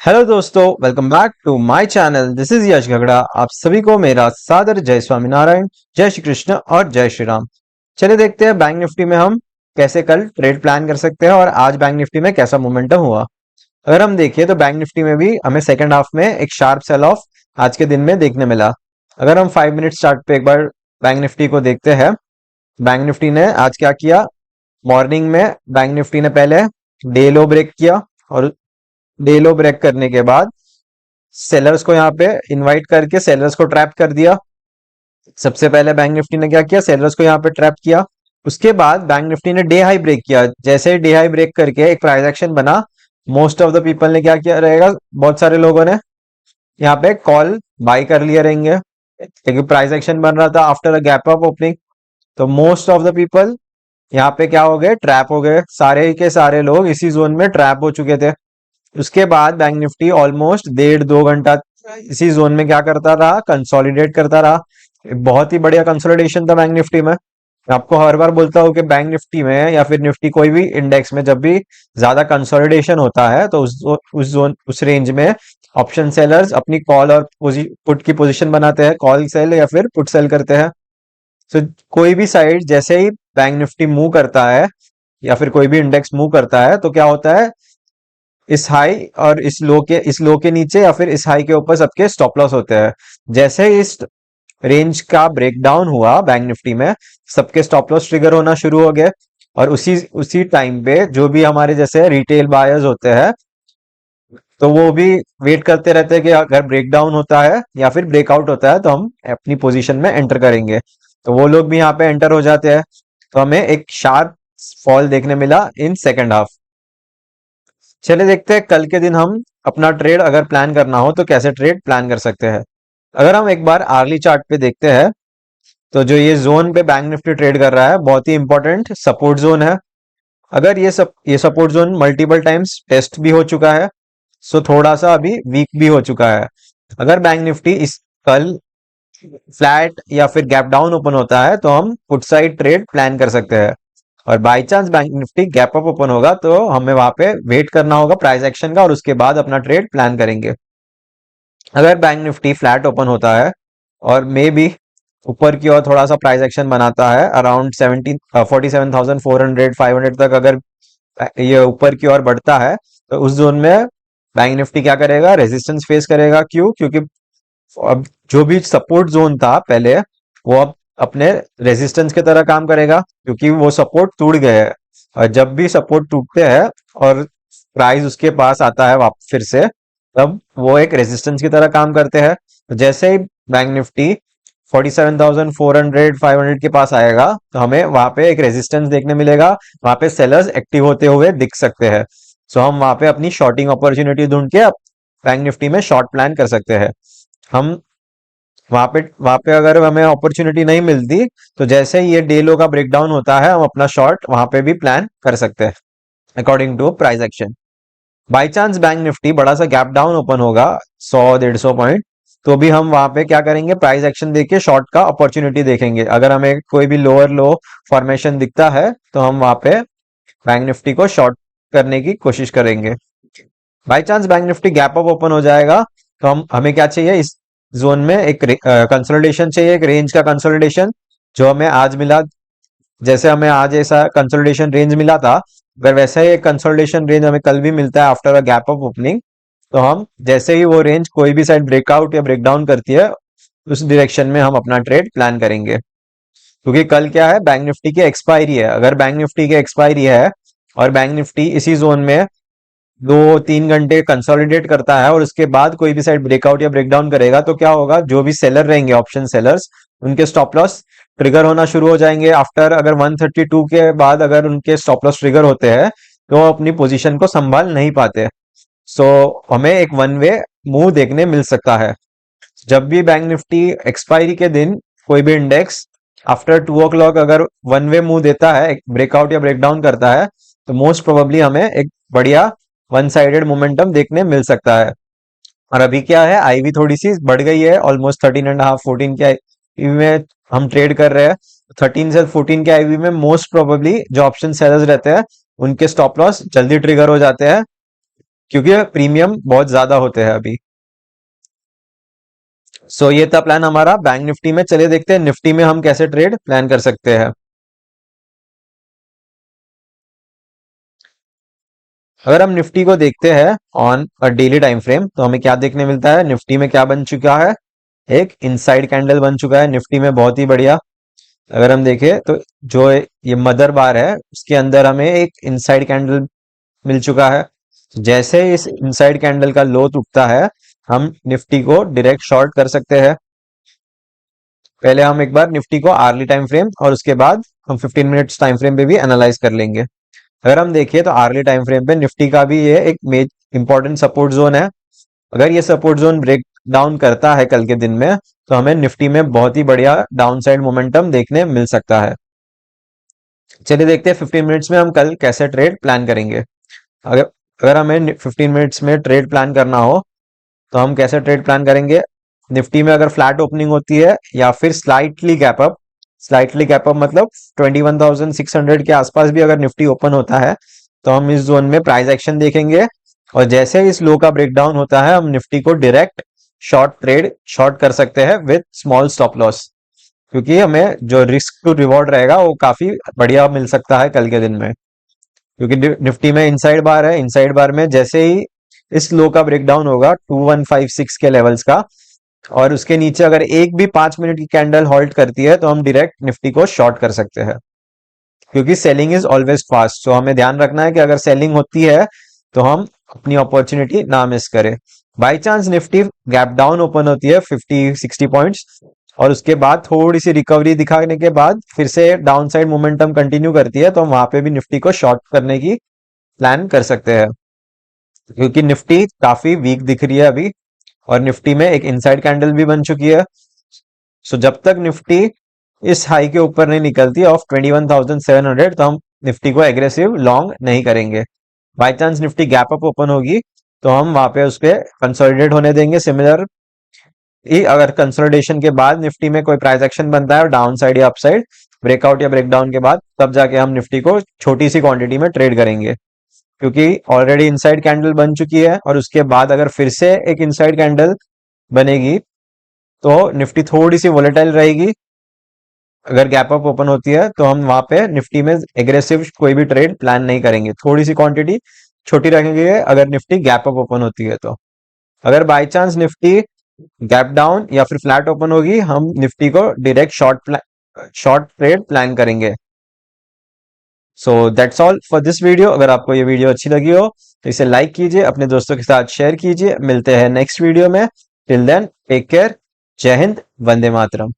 Hello दोस्तों, welcome back to my channel. This is Yash Ghagda. आप सभी को मेरा सादर जय स्वामीनारायण, जय श्री कृष्ण और जय श्री राम। चलिए देखते हैं बैंक निफ्टी में हम कैसे कल ट्रेड प्लान कर सकते हैं और आज बैंक निफ्टी में कैसा मोमेंटम हुआ। अगर हम देखिए तो बैंक निफ्टी में भी हमें सेकंड हाफ में एक शार्प सेल ऑफ आज के दिन में देखने मिला। अगर हम 5 मिनट चार्ट पे एक बार बैंक निफ्टी को देखते हैं, बैंक निफ्टी ने आज क्या किया। मॉर्निंग में बैंक निफ्टी ने पहले डे लो ब्रेक किया और डे लो ब्रेक करने के बाद सेलर्स को यहाँ पे इनवाइट करके सेलर्स को ट्रैप कर दिया। सबसे पहले बैंक निफ्टी ने क्या किया, सेलर्स को यहाँ पे ट्रैप किया। उसके बाद बैंक निफ्टी ने डे हाई ब्रेक किया। जैसे ही डे हाई ब्रेक करके एक प्राइस एक्शन बना, मोस्ट ऑफ द पीपल ने क्या किया रहेगा, बहुत सारे लोगों ने यहाँ पे कॉल बाई कर लिया रहेंगे क्योंकि प्राइस एक्शन बन रहा था after a gap up opening. तो मोस्ट ऑफ द पीपल यहाँ पे क्या हो गए, ट्रैप हो गए। सारे के सारे लोग इसी जोन में ट्रैप हो चुके थे। उसके बाद बैंक निफ्टी ऑलमोस्ट 1.5-2 घंटा इसी जोन में क्या करता रहा, कंसोलिडेट करता रहा। बहुत ही बढ़िया कंसोलिडेशन था बैंक निफ्टी में। मैं आपको हर बार बोलता हूँ कि बैंक निफ्टी में या फिर निफ्टी कोई भी इंडेक्स में जब भी ज्यादा कंसोलिडेशन होता है तो उस जोन उस रेंज में ऑप्शन सेलर्स अपनी कॉल और पुट की पोजीशन बनाते हैं, कॉल सेल या फिर पुट सेल करते हैं। तो कोई भी साइड जैसे ही बैंक निफ्टी मूव करता है या फिर कोई भी इंडेक्स मूव करता है तो क्या होता है, इस हाई और इस लो के नीचे या फिर इस हाई के ऊपर सबके स्टॉप लॉस होते हैं। जैसे ही इस रेंज का ब्रेकडाउन हुआ बैंक निफ्टी में, सबके स्टॉप लॉस ट्रिगर होना शुरू हो गए। और उसी उसी टाइम पे जो भी हमारे जैसे रिटेल बायर्स होते हैं तो वो भी वेट करते रहते हैं कि अगर ब्रेकडाउन होता है या फिर ब्रेकआउट होता है तो हम अपनी पोजीशन में एंटर करेंगे। तो वो लोग भी यहाँ पे एंटर हो जाते हैं। तो हमें एक शार्प फॉल देखने मिला इन सेकेंड हाफ। चलिए देखते हैं कल के दिन हम अपना ट्रेड अगर प्लान करना हो तो कैसे ट्रेड प्लान कर सकते हैं। अगर हम एक बार आर्ली चार्ट पे देखते हैं तो जो ये जोन पे बैंक निफ्टी ट्रेड कर रहा है बहुत ही इंपॉर्टेंट सपोर्ट जोन है। अगर ये support zone multiple times test भी हो चुका है, सो थोड़ा सा अभी वीक भी हो चुका है। अगर बैंक निफ्टी इस कल फ्लैट या फिर गैप डाउन ओपन होता है तो हम पुट साइड ट्रेड प्लान कर सकते हैं। और by chance bank Nifty gap up open होगा तो हमें वहां पे वेट करना होगा प्राइस एक्शन का और उसके बाद अपना ट्रेड प्लान करेंगे। अगर बैंक निफ्टी फ्लैट ओपन होता है और मे बी ऊपर की ओर थोड़ा सा प्राइस एक्शन बनाता है अराउंड 47,400 500 तक, अगर ये ऊपर की ओर बढ़ता है तो उस जोन में बैंक निफ्टी क्या करेगा, रेजिस्टेंस फेस करेगा। क्योंकि अब जो भी सपोर्ट जोन था पहले वो अब अपने रेजिस्टेंस की तरह काम करेगा क्योंकि वो सपोर्ट टूट गए हैं। और जब भी सपोर्ट टूटते हैं और प्राइस उसके पास आता है वापस फिर से, तब वो एक रेजिस्टेंस की तरह काम करते हैं। तो जैसे ही बैंक निफ्टी 47,400 500 के पास आएगा तो हमें वहां पे एक रेजिस्टेंस देखने मिलेगा। वहां पे सेलर्स एक्टिव होते हुए दिख सकते हैं। सो हम वहां पे अपनी शॉर्टिंग अपॉर्चुनिटी ढूंढ के बैंक निफ्टी में शॉर्ट प्लान कर सकते हैं। हम वहां पे अगर हमें अपॉर्चुनिटी नहीं मिलती तो जैसे ही ये डे लो का ब्रेकडाउन होता है हम अपना शॉर्ट वहां पे भी प्लान कर सकते हैं according to price action. By chance bank Nifty बड़ा सा गैप डाउन ओपन होगा 100-150 पॉइंट, तो भी हम वहां पे क्या करेंगे, प्राइस एक्शन देके शॉर्ट का अपॉर्चुनिटी देखेंगे। अगर हमें कोई भी लोअर लो फॉर्मेशन दिखता है तो हम वहां पे बैंक निफ्टी को शॉर्ट करने की कोशिश करेंगे। By chance bank Nifty gap up open हो जाएगा तो हमें क्या चाहिए, इस जोन में एक कंसोलिडेशन चाहिए, एक रेंज का कंसोलिडेशन जो हमें आज मिला। जैसे हमें आज ऐसा कंसोलिडेशन रेंज मिला था, अगर वैसा ही एक कंसोलिडेशन रेंज हमें कल भी मिलता है after a gap up opening, तो हम जैसे ही वो रेंज कोई भी साइड ब्रेकआउट या ब्रेकडाउन करती है उस डायरेक्शन में हम अपना ट्रेड प्लान करेंगे। क्योंकि कल क्या है, बैंक निफ्टी की एक्सपायरी है। अगर बैंक निफ्टी की एक्सपायरी है और बैंक निफ्टी इसी जोन में 2-3 घंटे कंसोलिडेट करता है और उसके बाद कोई भी साइड ब्रेकआउट या ब्रेकडाउन करेगा तो क्या होगा, जो भी सेलर रहेंगे ऑप्शन सेलर्स, उनके स्टॉप लॉस ट्रिगर होना शुरू हो जाएंगे। आफ्टर अगर 132 के बाद अगर उनके स्टॉप लॉस ट्रिगर होते हैं तो वो अपनी पोजीशन को संभाल नहीं पाते। सो हमें एक वन वे मूव देखने मिल सकता है। जब भी बैंक निफ्टी एक्सपायरी के दिन कोई भी इंडेक्स आफ्टर 2 o'clock अगर वन वे मूव देता है, ब्रेकआउट या ब्रेकडाउन करता है, तो मोस्ट प्रोबेबली हमें एक बढ़िया वन साइडेड मोमेंटम देखने मिल सकता है। और अभी क्या है, आईवी थोड़ी सी बढ़ गई है, ऑलमोस्ट 13.5 14 के आईवी में हम ट्रेड कर रहे हैं। 13 से 14 के आईवी में मोस्ट प्रोबेबली जो ऑप्शन सेलर्स रहते हैं उनके स्टॉप लॉस जल्दी ट्रिगर हो जाते हैं क्योंकि प्रीमियम बहुत ज्यादा होते हैं अभी। सो ये था प्लान हमारा बैंक निफ्टी में। चलिए देखते हैं निफ्टी में हम कैसे ट्रेड प्लान कर सकते हैं। अगर हम निफ्टी को देखते हैं on a daily time frame, तो हमें क्या देखने मिलता है, निफ्टी में क्या बन चुका है, एक इनसाइड कैंडल बन चुका है निफ्टी में, बहुत ही बढ़िया। अगर हम देखें तो जो ये मदर बार है उसके अंदर हमें एक इनसाइड कैंडल मिल चुका है। जैसे ही इस इनसाइड कैंडल का लो टूटता है, हम निफ्टी को डायरेक्ट शॉर्ट कर सकते हैं। पहले हम एक बार निफ्टी को आर्ली टाइम फ्रेम और उसके बाद हम 15 मिनट्स टाइम फ्रेम पे भी एनालाइज कर लेंगे। अगर हम देखिए तो आर्ली टाइम फ्रेम पे निफ्टी का भी ये एक इंपॉर्टेंट सपोर्ट जोन है। अगर ये सपोर्ट जोन ब्रेक डाउन करता है कल के दिन में, तो हमें निफ्टी में बहुत ही बढ़िया डाउनसाइड मोमेंटम देखने मिल सकता है। चलिए देखते हैं 15 मिनट्स में हम कल कैसे ट्रेड प्लान करेंगे। अगर अगर हमें 15 मिनट्स में ट्रेड प्लान करना हो, तो हम कैसे ट्रेड प्लान करेंगे। निफ्टी में अगर फ्लैट ओपनिंग होती है या फिर स्लाइटली गैप अप मतलब 21,600 के आसपास भी अगर निफ्टी ओपन होता है, तो हम इस जोन में प्राइस एक्शन देखेंगे। और जैसे ही इस लो का ब्रेकडाउन होता है, हम निफ्टी को डायरेक्ट शॉर्ट कर सकते हैं विद स्मॉल स्टॉप लॉस, क्योंकि हमें जो रिस्क टू रिवॉर्ड रहेगा वो काफी बढ़िया मिल सकता है कल के दिन में। क्योंकि निफ्टी में इनसाइड बार है, इनसाइड बार में जैसे ही इस लो का ब्रेकडाउन होगा 2156 के लेवल्स का, और उसके नीचे अगर एक भी 5 मिनट की कैंडल होल्ड करती है, तो हम डायरेक्ट निफ्टी को शॉर्ट कर सकते हैं। क्योंकि सेलिंग इज ऑलवेज फास्ट, तो हमें ध्यान रखना है कि अगर सेलिंग होती है तो हम अपनी अपॉर्चुनिटी ना मिस करें। By chance Nifty gap down open होती है 50-60 पॉइंट्स, और उसके बाद थोड़ी सी रिकवरी दिखाने के बाद फिर से डाउन साइड मोमेंटम कंटिन्यू करती है, तो हम वहां पे भी निफ्टी को शॉर्ट करने की प्लान कर सकते हैं। क्योंकि निफ्टी काफी वीक दिख रही है अभी, और निफ्टी में एक इनसाइड कैंडल भी बन चुकी है। सो जब तक निफ्टी इस हाई के ऊपर नहीं निकलती ऑफ 21,700, तो हम निफ्टी को एग्रेसिव लॉन्ग नहीं करेंगे। By chance Nifty gap up open होगी, तो हम वहां पे उस पर कंसोलिडेट होने देंगे। सिमिलर ही अगर कंसोलिडेशन के बाद निफ्टी में कोई प्राइस एक्शन बनता है डाउन साइड या अपसाइड, ब्रेकआउट या ब्रेकडाउन के बाद, तब जाके हम निफ्टी को छोटी सी क्वांटिटी में ट्रेड करेंगे। क्योंकि ऑलरेडी इनसाइड कैंडल बन चुकी है, और उसके बाद अगर फिर से एक इनसाइड कैंडल बनेगी, तो निफ्टी थोड़ी सी वोलेटाइल रहेगी। अगर गैप अप ओपन होती है, तो हम वहां पे निफ्टी में एग्रेसिव कोई भी ट्रेड प्लान नहीं करेंगे, थोड़ी सी क्वांटिटी छोटी रखेंगे अगर निफ्टी गैप अप ओपन होती है तो। अगर by chance Nifty gap down या फिर फ्लैट ओपन होगी, हम निफ्टी को डायरेक्ट शॉर्ट ट्रेड प्लान करेंगे। So that's all for this video. अगर आपको ये वीडियो अच्छी लगी हो, तो इसे लाइक कीजिए, अपने दोस्तों के साथ शेयर कीजिए। मिलते हैं नेक्स्ट वीडियो में। Till then take care. जय हिंद, वंदे मातरम।